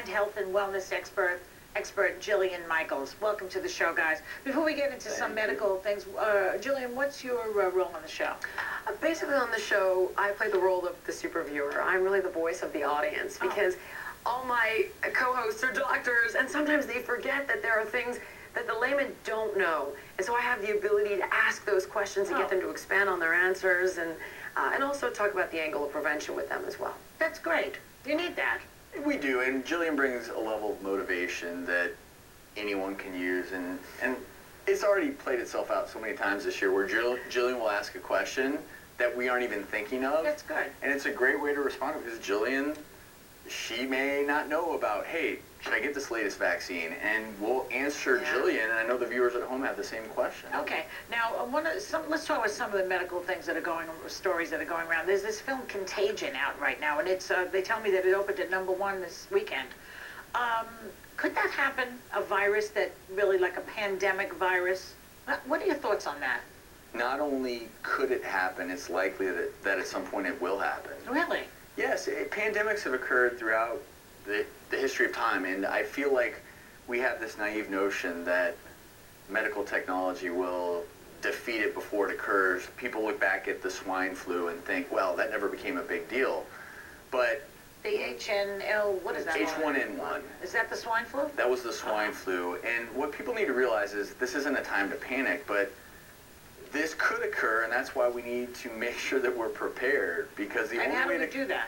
and health and wellness expert Jillian Michaels. Welcome to the show, guys. Before we get into some medical things, Jillian, what's your role on the show? Basically on the show, I play the role of the super viewer. I'm really the voice of the audience because all my co-hosts are doctors, and sometimes they forget that there are things that the laymen don't know. And so I have the ability to ask those questions and get them to expand on their answers and also talk about the angle of prevention with them as well. That's great. You need that. We do, and Jillian brings a level of motivation that anyone can use, and it's already played itself out so many times this year where Jillian will ask a question that we aren't even thinking of. That's good. And it's a great way to respond because Jillian, she may not know about, hey, should I get this latest vaccine? And we'll answer Jillian, and I know the viewers at home have the same question. Okay, now let's talk about some of the medical things that are stories that are going around. There's this film Contagion out right now, and it's they tell me that it opened at #1 this weekend. Could that happen? A virus that really like a pandemic virus? What are your thoughts on that? Not only could it happen, it's likely that at some point it will happen. Really? Yes, pandemics have occurred throughout the history of time, and I feel like we have this naive notion that medical technology will defeat it before it occurs. People look back at the swine flu and think, well, that never became a big deal. But the HNL, what is that? H1N1. Is that the swine flu? That was the swine flu. And what people need to realize is this isn't a time to panic, but this could occur, and that's why we need to make sure that we're prepared, because the only way to do that?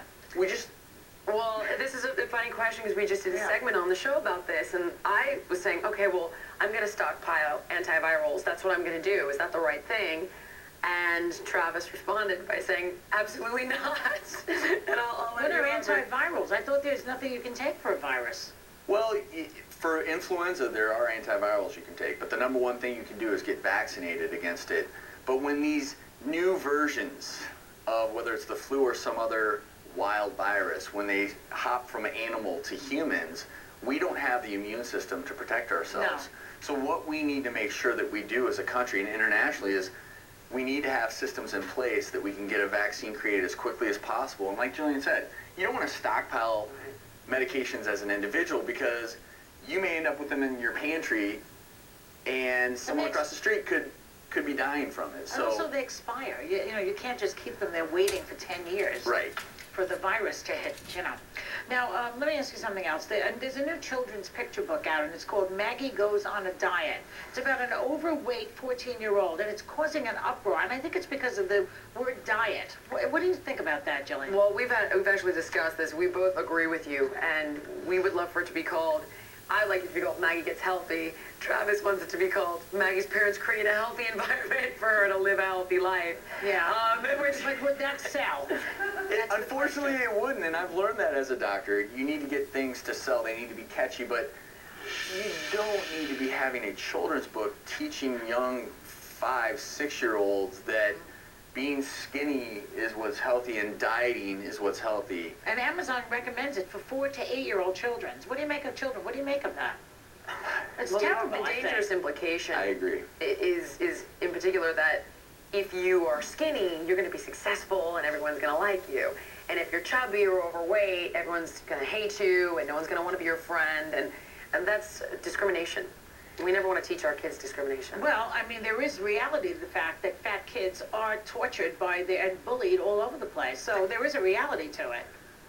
Well, this is a funny question because we just did a segment on the show about this, and I was saying, okay, well, I'm going to stockpile antivirals. That's what I'm going to do. Is that the right thing? And Travis responded by saying, absolutely not. And I'll what are antivirals? I thought there's nothing you can take for a virus. Well, for influenza, there are antivirals you can take, but the #1 thing you can do is get vaccinated against it. But when these new versions of whether it's the flu or some other wild virus, when they hop from animal to humans, we don't have the immune system to protect ourselves. No. So what we need to make sure that we do as a country and internationally is we need to have systems in place that we can get a vaccine created as quickly as possible. And like Jillian said, you don't want to stockpile medications as an individual because you may end up with them in your pantry and someone across the street could be dying from it. And also they expire. You can't just keep them there waiting for 10 years. Right. For the virus to hit, Now, let me ask you something else. There's a new children's picture book out, and it's called Maggie Goes on a Diet. It's about an overweight 14-year-old, and it's causing an uproar, and I think it's because of the word diet. What do you think about that, Jillian? Well, we've actually discussed this. We both agree with you, and we would love for it to be called, I like it to be called Maggie Gets Healthy. Travis wants it to be called Maggie's Parents Create a Healthy Environment for Her to Live a Healthy Life. Yeah. But would that sell? Unfortunately, it wouldn't, and I've learned that as a doctor. You need to get things to sell. They need to be catchy, but you don't need to be having a children's book teaching young 5-, 6-year-olds that being skinny is what's healthy and dieting is what's healthy. And Amazon recommends it for 4- to 8-year-old children. What do you make of children? What do you make of that? It's terrible. The dangerous implication I agree. is in particular that if you are skinny, you're going to be successful and everyone's going to like you. And if you're chubby or overweight, everyone's going to hate you and no one's going to want to be your friend. And that's discrimination. We never want to teach our kids discrimination. Well, I mean, there is reality to the fact that fat kids are tortured and bullied all over the place. So there is a reality to it.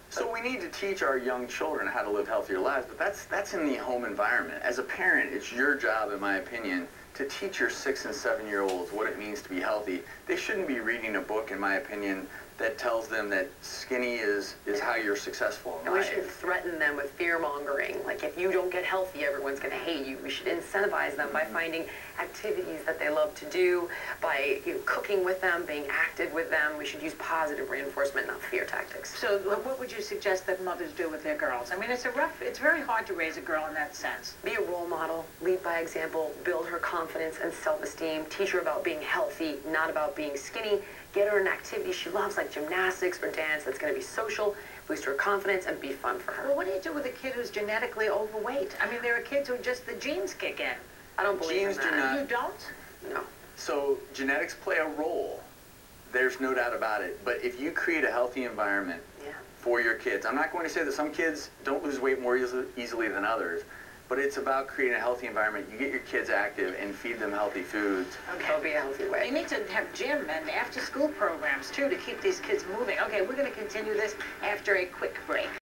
So we need to teach our young children how to live healthier lives, but that's in the home environment. As a parent, it's your job, in my opinion, to teach your 6- and 7-year-olds what it means to be healthy. They shouldn't be reading a book, in my opinion, that tells them that skinny is how you're successful in life. And we shouldn't threaten them with fear-mongering. Like, if you don't get healthy, everyone's going to hate you. We should incentivize them by finding activities that they love to do, by cooking with them, being active with them. We should use positive reinforcement, not fear tactics. So what would you suggest that mothers do with their girls? I mean, it's very hard to raise a girl in that sense. Be a role model, lead by example, build her confidence and self-esteem, teach her about being healthy, not about being skinny. Get her an activity she loves, like gymnastics or dance, that's going to be social, boost her confidence, and be fun for her. Well, what do you do with a kid who's genetically overweight? I mean, there are kids who just the genes kick in. I don't believe in that. You don't? No. So genetics play a role. There's no doubt about it. But if you create a healthy environment, for your kids. I'm not going to say that some kids don't lose weight more easily than others, but it's about creating a healthy environment. You get your kids active and feed them healthy foods. Okay. It'll be a healthy way. We need to have gym and after-school programs, too, to keep these kids moving. Okay, we're going to continue this after a quick break.